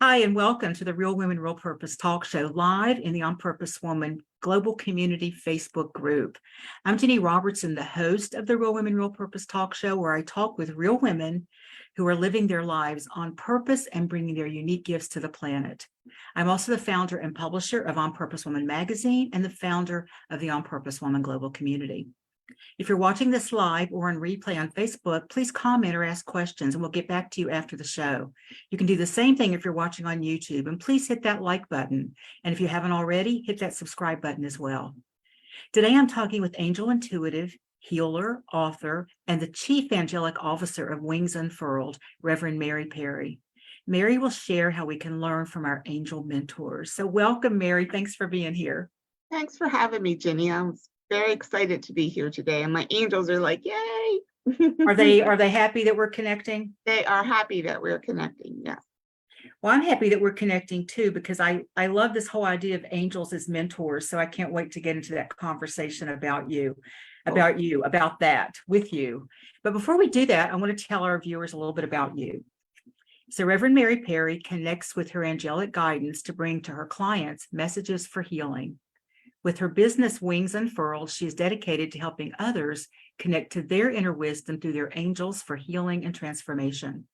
Hi, and welcome to the Real Women, Real Purpose talk show live in the On Purpose Woman Global Community Facebook group. I'm Ginny Robertson, the host of the Real Women, Real Purpose talk show, where I talk with real women who are living their lives on purpose and bringing their unique gifts to the planet. I'm also the founder and publisher of On Purpose Woman magazine and the founder of the On Purpose Woman Global Community. If you're watching this live or on replay on Facebook, please comment or ask questions and we'll get back to you after the show. You can do the same thing if you're watching on YouTube, and please hit that like button. And if you haven't already, hit that subscribe button as well. Today, I'm talking with angel intuitive, healer, author, and the chief angelic officer of Wings Unfurled, Reverend Mary Perry. Mary will share how we can learn from our angel mentors. So welcome, Mary. Thanks for being here. Thanks for having me, Ginny. I'm very excited to be here today, and my angels are like, yay. Are they happy that we're connecting? They are happy that we're connecting, yes. Well, I'm happy that we're connecting too, because I love this whole idea of angels as mentors. So I can't wait to get into that conversation about that with you. But before we do that, I want to tell our viewers a little bit about you. So Reverend Mary Perry connects with her angelic guidance to bring to her clients messages for healing. With her business Wings Unfurled, she is dedicated to helping others connect to their inner wisdom through their angels for healing and transformation.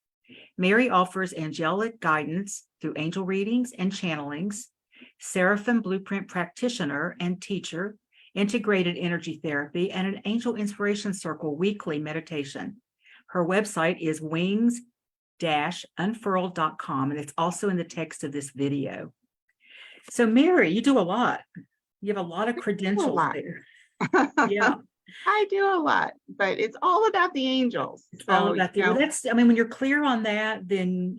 Mary offers angelic guidance through angel readings and channelings, Seraphim Blueprint practitioner and teacher, integrated energy therapy, and an angel inspiration circle weekly meditation. Her website is wings-unfurled.com, and it's also in the text of this video. So Mary, you do a lot. You have a lot of credentials there. Yeah. I do a lot, but it's all about the angels. It's all about the, well, that's, I mean, when you're clear on that, then,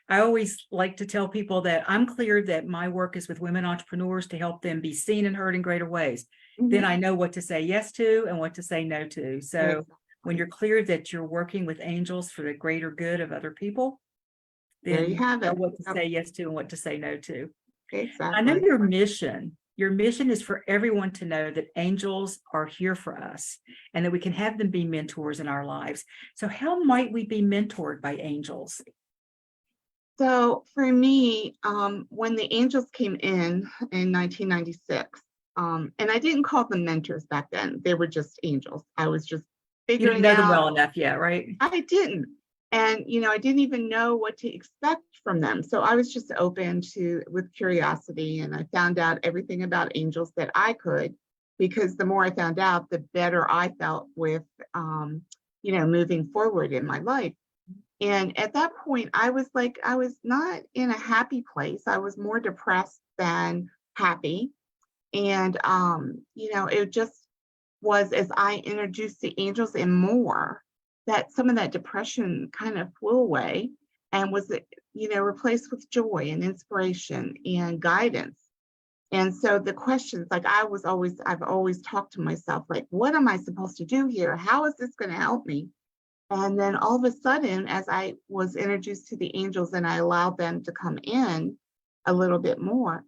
I always like to tell people that I'm clear that my work is with women entrepreneurs to help them be seen and heard in greater ways. Mm-hmm. Then I know what to say yes to and what to say no to. So exactly. When you're clear that you're working with angels for the greater good of other people, then there you have it. Know what to say yes to and what to say no to. Exactly. I know your mission. Your mission is for everyone to know that angels are here for us and that we can have them be mentors in our lives. So how might we be mentored by angels? So for me, when the angels came in 1996, and I didn't call them mentors back then, they were just angels. I was just figuring out. You didn't know them well enough yet, right? I didn't. And, I didn't even know what to expect from them. So I was just open with curiosity, and I found out everything about angels that I could, because the more I found out, the better I felt with, moving forward in my life. And at that point, I was not in a happy place. I was more depressed than happy. And, it just was, as I introduced the angels and more, that some of that depression kind of flew away and was, replaced with joy and inspiration and guidance. And so the questions, I've always talked to myself, what am I supposed to do here? How is this going to help me? And then all of a sudden, as I was introduced to the angels and I allowed them to come in a little bit more,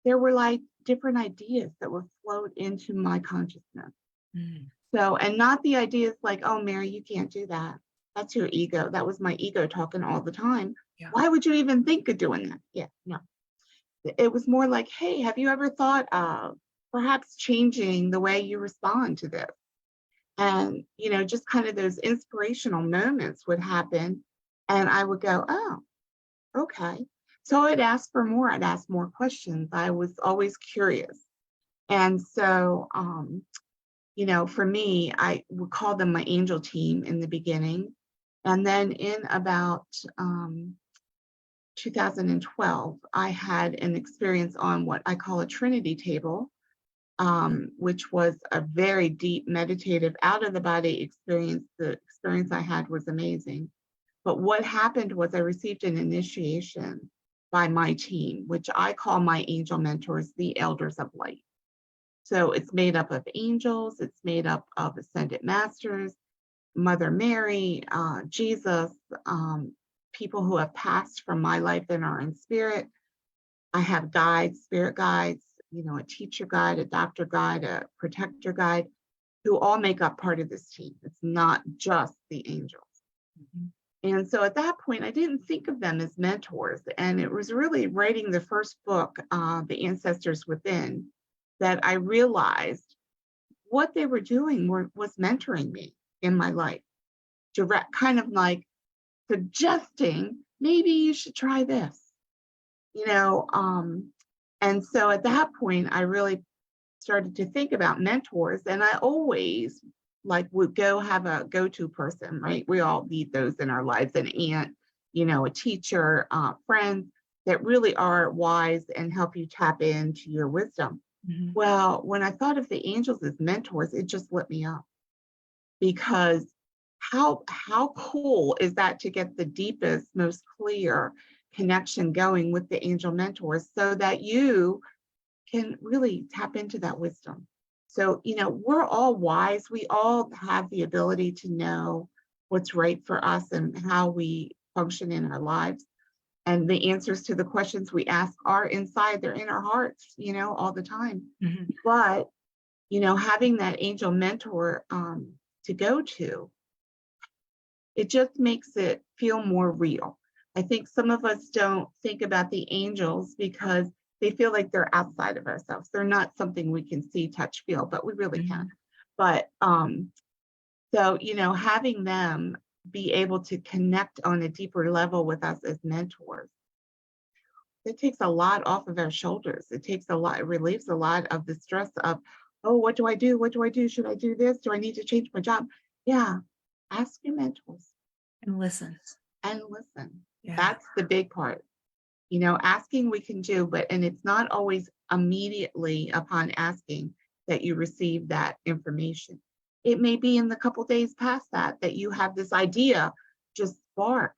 there were different ideas that were flowed into my consciousness. Mm. So, and not the ideas oh, Mary, you can't do that. That's your ego. That was my ego talking all the time. Yeah. Why would you even think of doing that? Yeah, no. It was more like, hey, have you ever thought of perhaps changing the way you respond to this? And, just kind of those inspirational moments would happen. And I would go, oh, okay. So I'd ask for more. I'd ask more questions. I was always curious. And so, for me, I would call them my angel team in the beginning. And then in about 2012, I had an experience on what I call a Trinity table, which was a very deep meditative out-of-the-body experience. The experience I had was amazing. But what happened was I received an initiation by my team, which I call my angel mentors, the Elders of Light. So it's made up of angels, it's made up of ascended masters, Mother Mary, Jesus, people who have passed from my life and are in spirit. I have guides, spirit guides, a teacher guide, a doctor guide, a protector guide, who all make up part of this team. It's not just the angels. Mm-hmm. And so at that point, I didn't think of them as mentors. And it was really writing the first book, The Ancestors Within, that I realized what they were doing was mentoring me in my life, direct, kind of like suggesting maybe you should try this, you know. And so at that point, I really started to think about mentors, and I always like would go have a go-to person, right? We all need those in our lives, an aunt, a teacher, friends that really are wise and help you tap into your wisdom. Mhm. Well, when I thought of the angels as mentors, it just lit me up, because how cool is that to get the deepest, most clear connection going with the angel mentors so that you can really tap into that wisdom. So, we're all wise. We all have the ability to know what's right for us and how we function in our lives. And the answers to the questions we ask are inside, they're in our hearts, all the time. Mhm. But, having that angel mentor to go to, it just makes it feel more real. I think some of us don't think about the angels because they feel like they're outside of ourselves. They're not something we can see, touch, feel, but we really can. Mhm. But so, having them be able to connect on a deeper level with us as mentors, it takes a lot off of our shoulders. It takes a lot, it relieves a lot of the stress of, oh, what do I do? What do I do? Should I do this? Do I need to change my job? Yeah, ask your mentors And listen. and listen. Yeah. That's the big part. Asking we can do, and it's not always immediately upon asking that you receive that information. It may be in the couple days past that you have this idea just spark.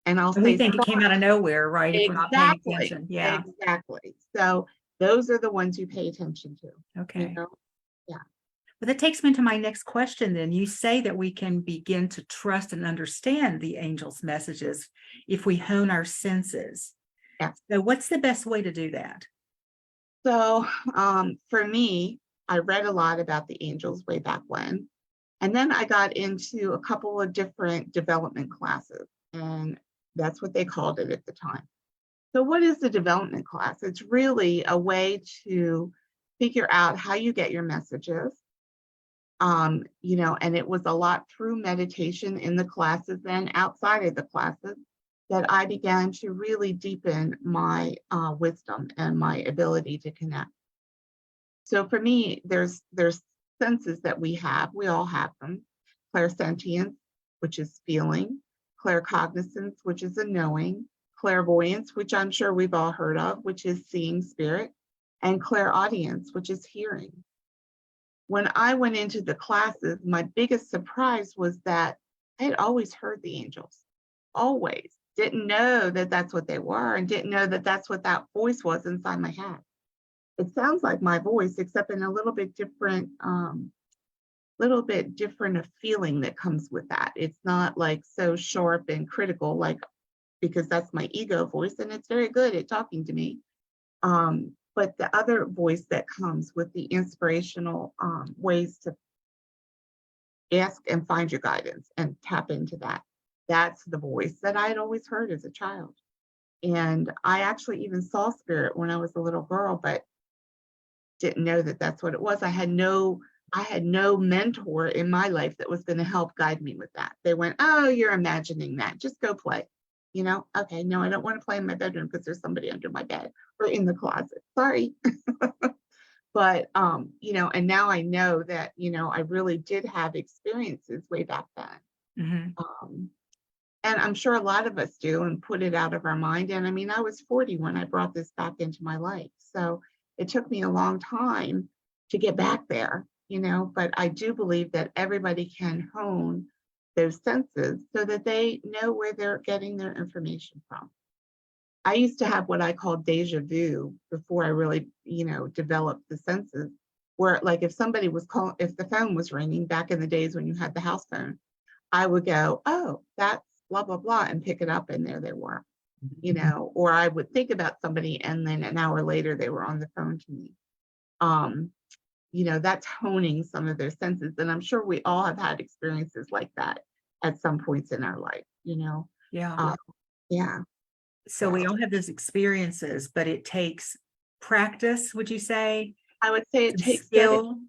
And I'll And we say think it came out of nowhere, right? If we're not paying exactly, attention. Yeah. exactly. So those are the ones you pay attention to, you Okay. know? Yeah. But that takes me to my next question then. You say that we can begin to trust and understand the angel's messages if we hone our senses. Yeah. So what's the best way to do that? So for me, I read a lot about the angels way back when. And then I got into a couple of different development classes, and that's what they called it at the time. So, what is the development class? It's really a way to figure out how you get your messages. And it was a lot through meditation in the classes and outside of the classes that I began to really deepen my wisdom and my ability to connect. So for me, there's senses that we have. We all have them. Clairsentience, which is feeling, claircognizance, which is a knowing, clairvoyance, which I'm sure we've all heard of, which is seeing spirit, and clairaudience, which is hearing. When I went into the classes, my biggest surprise was that I had always heard the angels, always. Didn't know that that's what they were, and didn't know that that's what that voice was inside my head. It sounds like my voice, except in a little bit different a feeling that comes with that. It's not like so sharp and critical, like, because that's my ego voice, and it's very good at talking to me. But the other voice that comes with the inspirational ways to ask and find your guidance and tap into that. That's the voice that I had always heard as a child. And I actually even saw spirit when I was a little girl, but didn't know that that's what it was. I had no mentor in my life that was going to help guide me with that. They went, "Oh, you're imagining that. Just go play." Okay, no, I don't want to play in my bedroom because there's somebody under my bed or in the closet. Sorry. But and now I know that, I really did have experiences way back then. Mhm. Um, and I'm sure a lot of us do and put it out of our mind. And I mean, I was 40 when I brought this back into my life. So it took me a long time to get back there, but I do believe that everybody can hone those senses so that they know where they're getting their information from. I used to have what I call deja vu before I really, developed the senses, where like if somebody was calling, if the phone was ringing back in the days when you had the house phone, I would go, "Oh, that's blah, blah, blah," and pick it up, and there they were, or I would think about somebody, and then an hour later they were on the phone to me. Um, that's honing some of their senses. And I'm sure we all have had experiences like that at some points in our life, you know? Yeah. Uh, yeah. So we all have those experiences, but it takes practice, would you say? I would say it Some takes skill,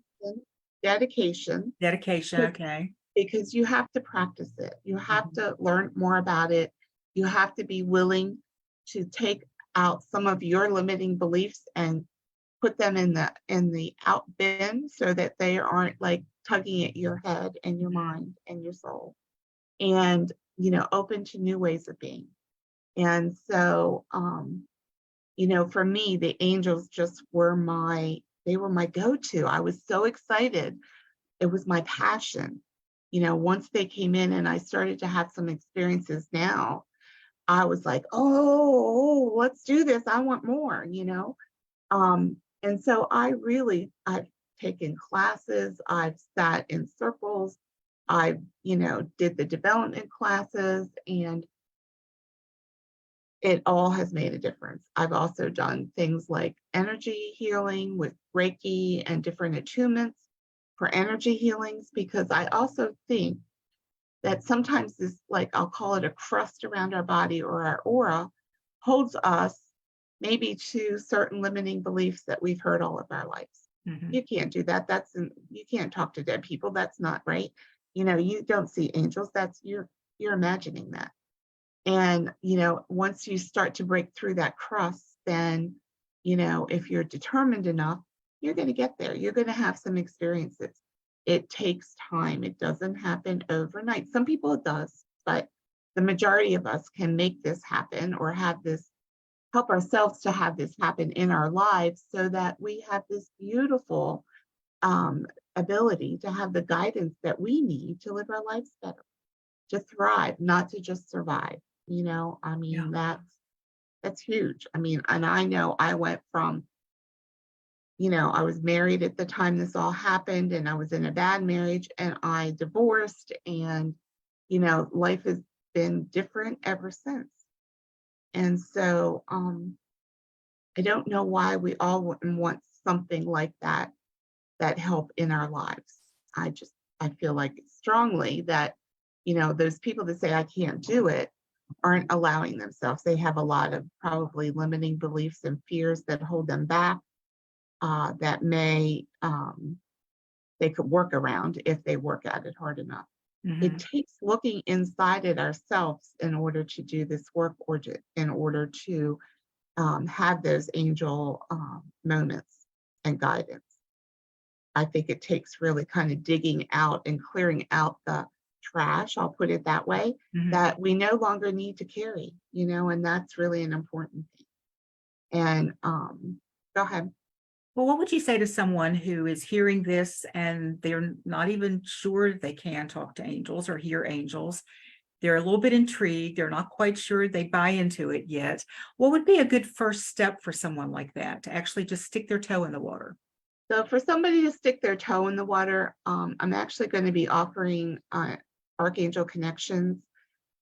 dedication, dedication. be- Okay. because you have to practice it. You have Mhm. to learn more about it. You have to be willing to take out some of your limiting beliefs and put them in the out bin so that they aren't like tugging at your head and your Mhm. mind and your soul, and you know, open to new ways of being. And so you know, for me, the angels just were they were my go-to. I was so excited. It was my passion. You know, once they came in and I started to have some experiences now, I was like, oh, let's do this. I want more, you know. And so I've taken classes, I've sat in circles, I've, you know, did the development classes, and it all has made a difference. I've also done things like energy healing with Reiki and different attunements for energy healings, because I also think that sometimes this, like I'll call it a crust around our body or our aura, holds us maybe to certain limiting beliefs that we've heard all of our lives. Mhm. You can't do that. You can't talk to dead people. That's not right. You know, you don't see angels. You're imagining that. And, you know, once you start to break through that crust, then, you know, if you're determined enough, you're going to get there. You're going to have some experiences. It takes time. It doesn't happen overnight. Some people it does, but the majority of us can make this happen or have this, help ourselves to have this happen in our lives so that we have this beautiful ability to have the guidance that we need to live our lives better, to thrive, not to just survive. You know, I Yeah. mean, that's huge. I mean, and I know I went from, you know, I was married at the time this all happened, and I was in a bad marriage, and I divorced, and, you know, life has been different ever since. And so I don't know why we all wouldn't want something like that, that help in our lives. I feel like strongly that, you know, those people that say I can't do it aren't allowing themselves. They have a lot of probably limiting beliefs and fears that hold them back, that they could work around if they work at it hard enough. It Mhm. takes looking inside at ourselves in order to do this work, or in order to have those angel moments and guidance. I think it takes really kind of digging out and clearing out the trash, I'll put it that way, Mhm. that we no longer need to carry, you know, and that's really an important thing. And go ahead. Well, what would you say to someone who is hearing this and they're not even sure they can talk to angels or hear angels? They're a little bit intrigued. They're not quite sure they buy into it yet. What would be a good first step for someone like that to actually just stick their toe in the water? So for somebody to stick their toe in the water, I'm actually going to be offering Archangel Connections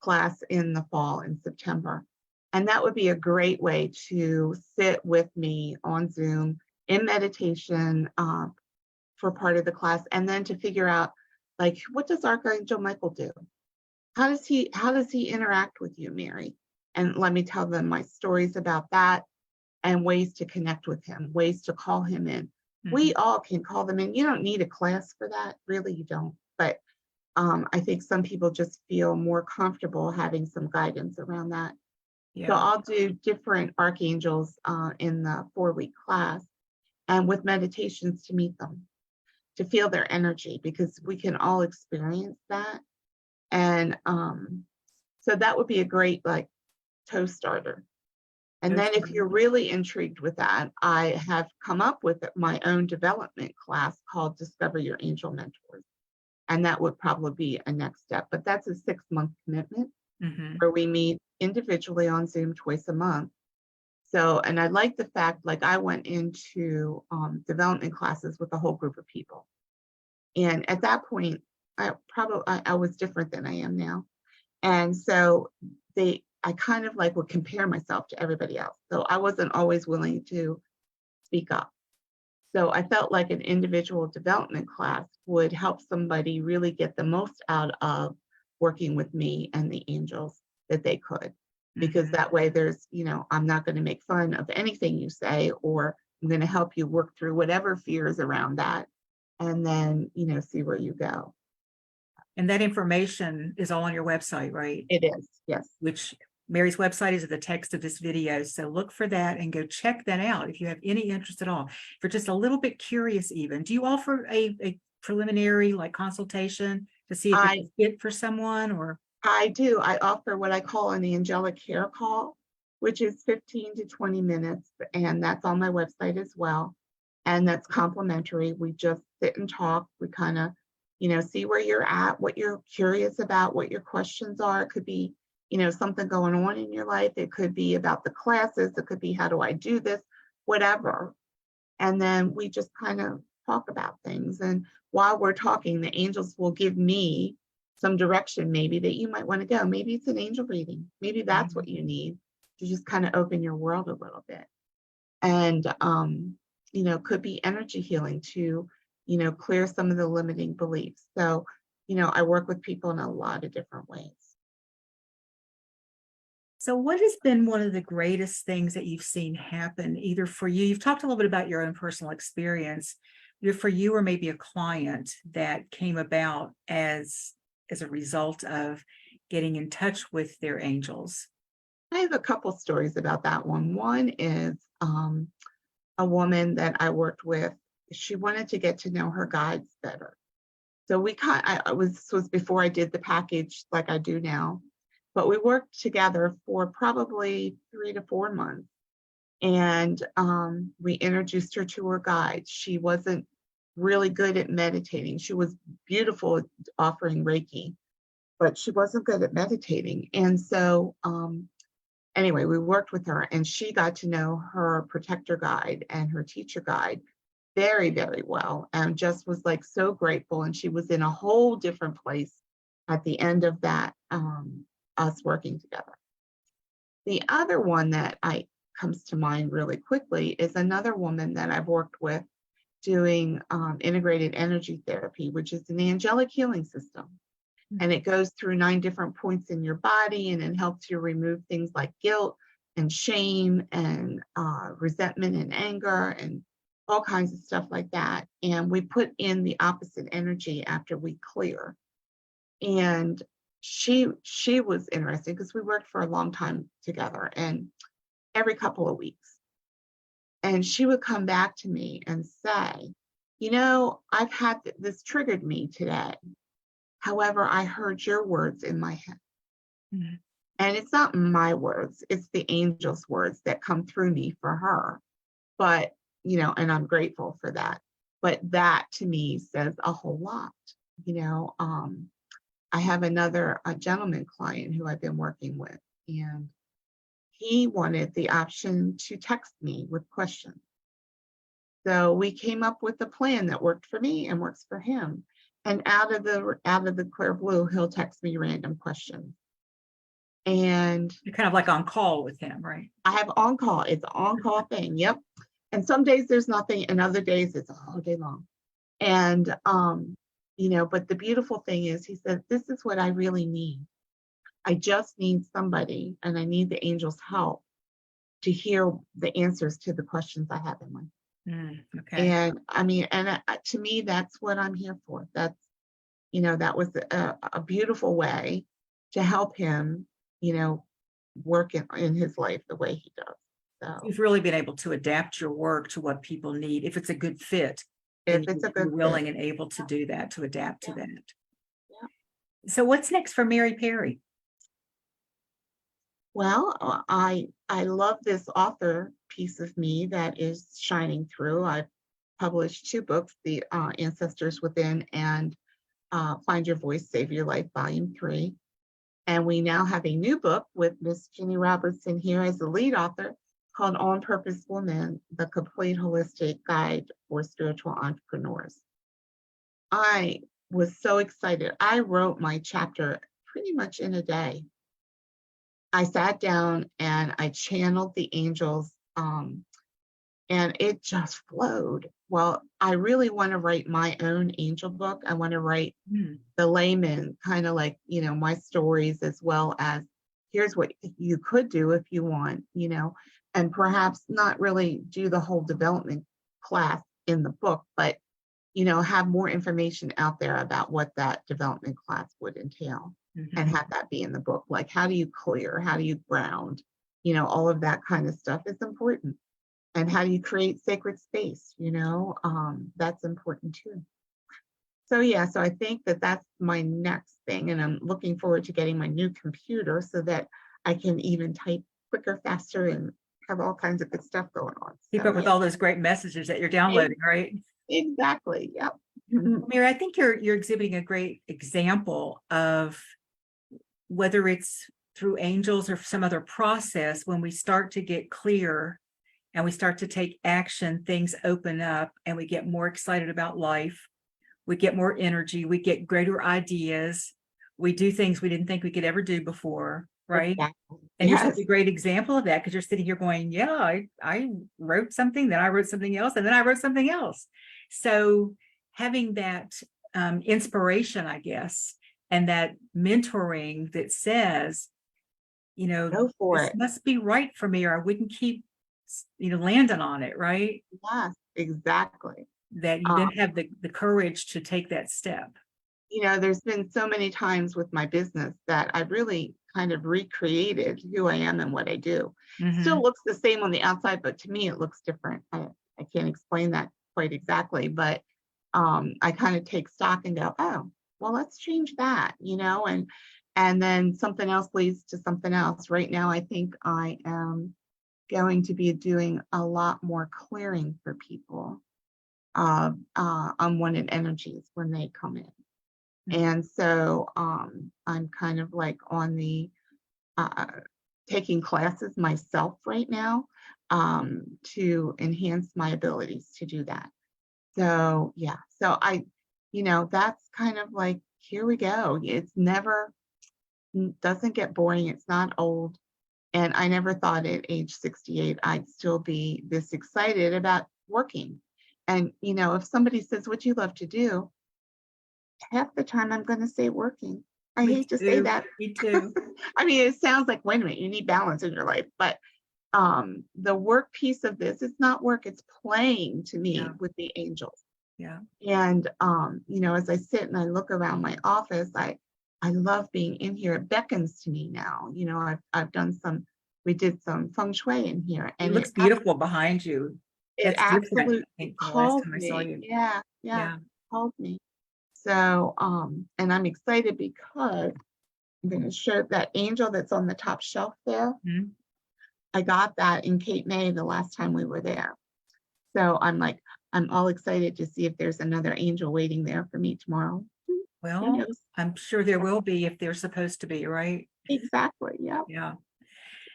class in the fall in September. And that would be a great way to sit with me on Zoom in meditation for part of the class, and then to figure out, like, what does Archangel Michael do? How does he interact with you, Mary? And let me tell them my stories about that, and ways to connect with him, ways to call him in. We Mhm. all can call them in. You don't need a class for that, really, you don't. But I think some people just feel more comfortable having some guidance around that. So Yeah. I'll do different archangels in the 4-week class, and with meditations to meet them, to feel their energy, because we can all experience that. And so that would be a great, like, toe starter. And Those then if you're really intrigued with that, I have come up with my own development class called Discover Your Angel Mentors. And that would probably be a next step. But that's a 6-month commitment Mhm. where we meet individually on Zoom twice a month. So, and I like the fact, like, I went into development classes with a whole group of people. And at that point, I was different than I am now. And so I kind of like would compare myself to everybody else. So I wasn't always willing to speak up. So I felt like an individual development class would help somebody really get the most out of working with me and the angels that they could. Because Mhm. that way there's, I'm not going to make fun of anything you say, or I'm going to help you work through whatever fears around that, and then, see where you go. And that information is all on your website, right? It is, yes. Which Mary's website is at the text of this video. So look for that and go check that out if you have any interest at all. If you're just a little bit curious even, do you offer a preliminary like consultation to see if I it's a fit for someone or? I do. I offer what I call an angelic care call, which is 15 to 20 minutes, and that's on my website as well. And that's complimentary. We just sit and talk. We kind of, see where you're at, what you're curious about, what your questions are. It could be, something going on in your life. It could be about the classes. It could be, how do I do this? Whatever. And then we just kind of talk about things. And while we're talking, the angels will give me some direction, maybe that you might want to go. Maybe it's an angel reading. Maybe that's what you need to just kind of open your world a little bit. And, could be energy healing to, clear some of the limiting beliefs. So, I work with people in a lot of different ways. So what has been one of the greatest things that you've seen happen either for you? You've talked a little bit about your own personal experience, either for you or maybe a client that came about as a result of getting in touch with their angels. I have a couple stories about that one. One is a woman that I worked with. She wanted to get to know her guides better. So this was before I did the package like I do now, but we worked together for probably 3 to 4 months. And we introduced her to her guides. She wasn't really good at meditating. She was beautiful at offering Reiki, but she wasn't good at meditating. And so, anyway, we worked with her, and she got to know her protector guide and her teacher guide very, very well, and just was like so grateful. And she was in a whole different place at the end of that, us working together. The other one that I comes to mind really quickly is another woman that I've worked with doing integrated energy therapy, which is an angelic healing system. And it goes through 9 different points in your body, and it helps you remove things like guilt and shame and resentment and anger and all kinds of stuff like that. And we put in the opposite energy after we clear. And she was interesting because we worked for a long time together, and every couple of weeks. And she would come back to me and say, I've had this triggered me today. However, I heard your words in my head. Mhm. And it's not my words, it's the angel's words that come through me for her. But, and I'm grateful for that. But that to me says a whole lot. You know, I have a gentleman client who I've been working with, and he wanted the option to text me with questions. So we came up with a plan that worked for me and works for him. And out of the clear blue, he'll text me random questions. And You're kind of like on call with him, right? I have on call. It's an on call thing. Yep. And some days there's nothing, and other days it's all day long. And but the beautiful thing is, he said, this is what I really need. I just need somebody, and I need the angels' help to hear the answers to the questions I have in mind. Okay. And to me, that's what I'm here for. That was a beautiful way to help him, work in his life the way he does. So You've really been able to adapt your work to what people need. If it's a good fit, if then it's a you're good willing fit, and able to do that, to adapt to yeah, that. yeah. So what's next for Mary Perry? Well, I love this author piece of me that is shining through. I've published 2 books, The Ancestors Within and Find Your Voice, Save Your Life, Volume 3. And we now have a new book with Miss Ginny Robertson here as the lead author, called On Purpose Woman, the Complete Holistic Guide for Spiritual Entrepreneurs. I was so excited. I wrote my chapter pretty much in a day. I sat down and I channeled the angels and it just flowed. Well, I really want to write my own angel book. I want to write Mm, the layman, kind of like, my stories, as well as here's what you could do if you want, and perhaps not really do the whole development class in the book, but, have more information out there about what that development class would entail and mhm. have that be in the book. Like, how do you clear? How do you ground? All of that kind of stuff is important. And how do you create sacred space? That's important too. So yeah, so I think that that's my next thing, and I'm looking forward to getting my new computer so that I can even type quicker, faster, and have all kinds of good stuff going on. Keep So up with yeah, all those great messages that you're e- downloading, right? exactly. Yep. Mary, I think you're exhibiting a great example of whether it's through angels or some other process, when we start to get clear and we start to take action, things open up and we get more excited about life. We get more energy, we get greater ideas. We do things we didn't think we could ever do before, right? Exactly. And you're such Yes. a great example of that because you're sitting here going, yeah, I wrote something, then I wrote something else, and then I wrote something else. So having that inspiration, I guess, and that mentoring that says, Go for this it. must be right for me, or I wouldn't keep, landing on it, right? Yes, exactly. That you Um, then have the courage to take that step. there's been so many times with my business that I really kind of recreated who I am and what I do. Still Mhm. looks the same on the outside, but to me it looks different. I can't explain that quite exactly, but I kind of take stock and go, oh, well, let's change that, and then something else leads to something else. Right now, I think I am going to be doing a lot more clearing for people of unwanted energies when they come in. Mhm. And so I'm kind of like on the uh, taking classes myself right now to enhance my abilities to do that. So yeah, so that's kind of like, here we go. It's never, doesn't get boring. It's not old. And I never thought at age 68 I'd still be this excited about working. And if somebody says, what do you love to do? Half the time I'm going to say working. I Me hate to say too. that. Me too. I mean, it sounds like, wait a minute, you need balance in your life, but the work piece of this, it's not work, it's playing to me Yeah. with the angels. Yeah. And as I sit and I look around my office, I love being in here. It beckons to me now. I've done some, we did some feng shui in here, It and looks beautiful behind you. it That's different, absolutely I think, from the last called time I saw me. you. Yeah, yeah, Yeah. called me. So and I'm excited because I'm going to show that angel that's on the top shelf there. Mhm. I got that in Cape May the last time we were there. So I'm all excited to see if there's another angel waiting there for me tomorrow. Who Well, knows? I'm sure there will be if they're supposed to be, right? Exactly. Yeah. Yeah.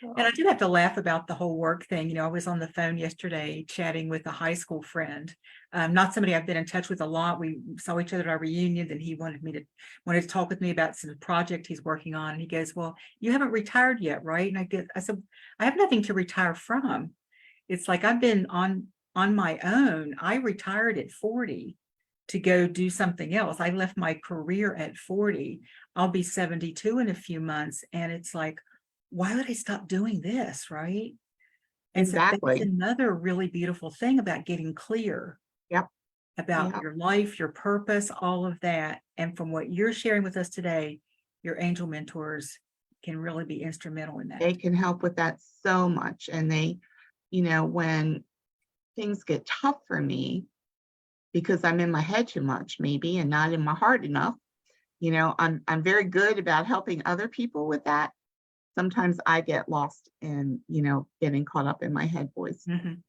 And I So, do have to laugh about the whole work thing. I was on the phone yesterday chatting with a high school friend, not somebody I've been in touch with a lot. We saw each other at our reunion, and he wanted to talk with me about some project he's working on. And he goes, "Well, you haven't retired yet, right?" And I said, "I have nothing to retire from. It's like I've been on my own. I retired at 40 to go do something else. I left my career at 40. I'll be 72 in a few months. And it's like, why would I stop doing this? Right. And so that's exactly. another really beautiful thing about getting clear Yep. about Yep. your life, your purpose, all of that. And from what you're sharing with us today, your angel mentors can really be instrumental in They that. can help with that so much. And when things get tough for me because I'm in my head too much, maybe, and not in my heart enough, I'm very good about helping other people with that. Sometimes I get lost in, getting caught up in my head voice. Mhm.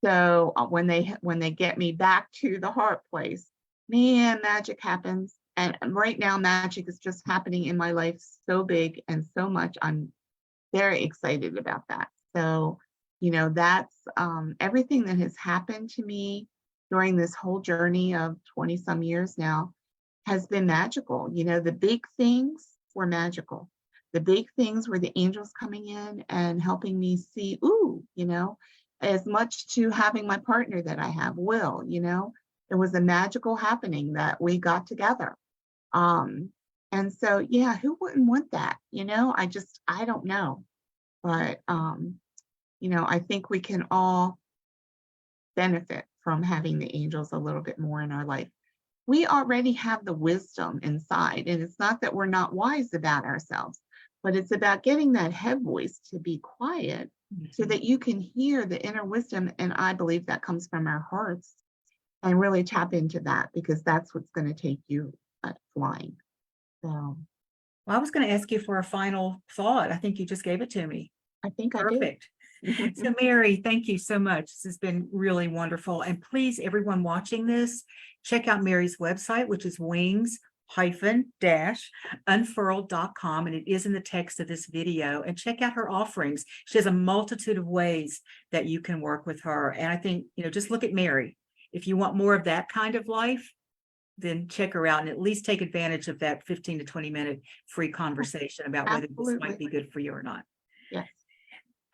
So when they get me back to the heart place, man, magic happens. And right now, magic is just happening in my life so big and so much. I'm very excited about that. So, that's everything that has happened to me during this whole journey of 20 some years now has been magical. The big things were magical. The big things were the angels coming in and helping me see, ooh, as much to having my partner that I have, Will, it was a magical happening that we got together. And so, yeah, who wouldn't want that? I don't know. But, I think we can all benefit from having the angels a little bit more in our life. We already have the wisdom inside, and it's not that we're not wise about ourselves, but it's about getting that head voice to be quiet so Mhm. that you can hear the inner wisdom. And I believe that comes from our hearts, and really tap into that, because that's what's going to take you flying. So Well, I was going to ask you for a final thought. I think you just gave it to me. I think I did. Perfect. So Mary, thank you so much. This has been really wonderful. And please, everyone watching this, check out Mary's website, which is wings-unfurled.com. And it is in the text of this video. And check out her offerings. She has a multitude of ways that you can work with her. And I think, just look at Mary. If you want more of that kind of life, then check her out and at least take advantage of that 15 to 20-minute free conversation about whether this might be Absolutely. good for you or not. Yes.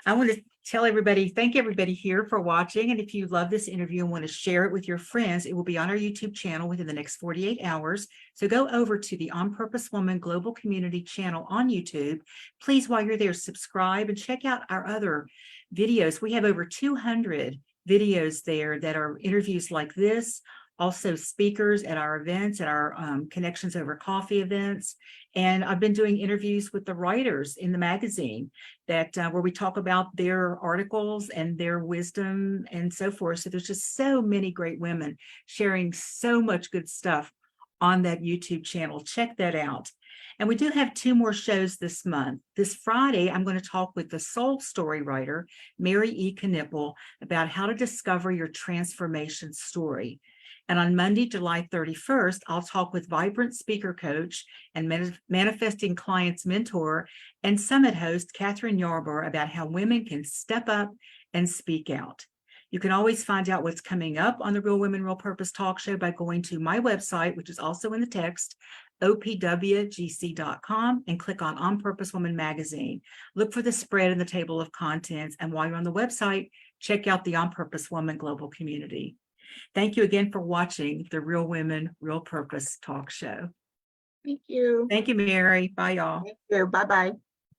I want to thank everybody here for watching. And if you love this interview and want to share it with your friends, it will be on our YouTube channel within the next 48 hours. So go over to the On Purpose Woman Global Community channel on YouTube. Please, while you're there, subscribe and check out our other videos. We have over 200 videos there that are interviews like this, also speakers at our events, at our Connections Over Coffee events. And I've been doing interviews with the writers in the magazine that where we talk about their articles and their wisdom and so forth. So there's just so many great women sharing so much good stuff on that YouTube channel. Check that out. And we do have 2 more shows this month. This Friday, I'm going to talk with the soul story writer, Mary E. Knipple, about how to discover your transformation story. And on Monday, July 31st, I'll talk with vibrant speaker coach and manifesting clients mentor and summit host Catherine Yarborough about how women can step up and speak out. You can always find out what's coming up on the Real Women, Real Purpose talk show by going to my website, which is also in the text, opwgc.com, and click on Purpose Woman magazine. Look for the spread in the table of contents. And while you're on the website, check out the On Purpose Woman Global Community. Thank you again for watching the Real Women, Real Purpose talk show. Thank you. Thank you, Mary. Bye, y'all. Thank you. Bye-bye.